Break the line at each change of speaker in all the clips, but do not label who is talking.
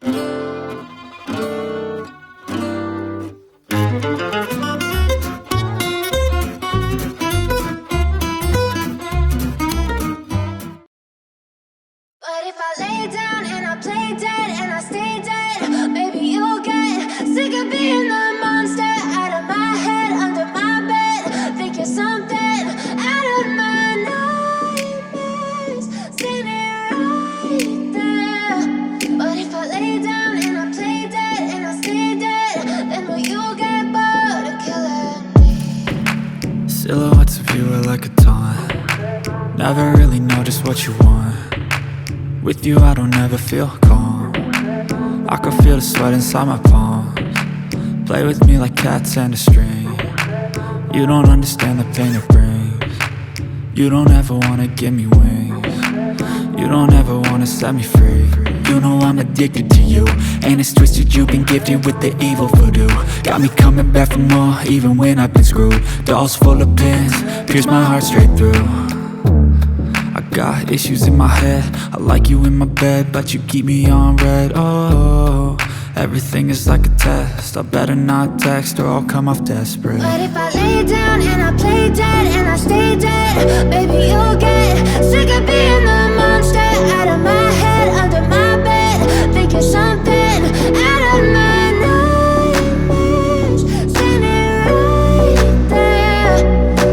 But if I lay down and I play dead and I stay dead, maybe you'll get sick of being the monster out of my head, under my bed. Think you're something out of my nightmares, standing right there. But if I lay down and I play dead and I stay dead, then will you get bored of killing me?
Silhouettes of you are like a taunt. Never really know just what you want. With you I don't ever feel calm. I can feel the sweat inside my palms. Play with me like cats and a string. You don't understand the pain it brings. You don't ever wanna give me wings. You don't ever wanna set me free. You know I'm addicted to you, and it's twisted. You've been gifted with the evil voodoo. Got me coming back for more, even when I've been screwed. Dolls full of pins, pierce my heart straight through. I got issues in my head. I like you in my bed, but you keep me on red. Oh, everything is like a test. I better not text or I'll come off desperate.
But if I lay down and I play dead and I stay dead, baby you'll get sick of being the monster out of my head, under my bed. Think you're something out of my nightmares, standing right there.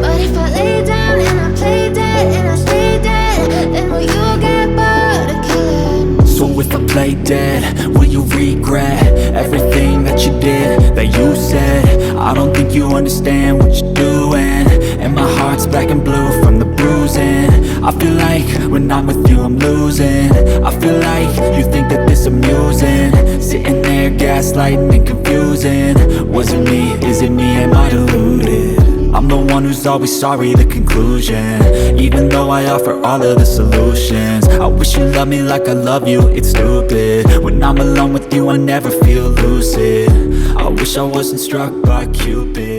But if I lay down and I play dead and I stay dead, then will you get bored of killing me?
So if I play dead, will you regret everything that you did, that you said? I don't think you understand what you're doing, and my heart's black and blue from the bruising. I feel like when I'm with you I'm losing. I feel like you think that this amusing, sitting there gaslighting and confusing. Was it me? Is it me? Am I deluded? I'm the one who's always sorry, the conclusion. Even though I offer all of the solutions, I wish you loved me like I love you, it's stupid. When I'm alone with you I never feel lucid. I wish I wasn't struck by Cupid.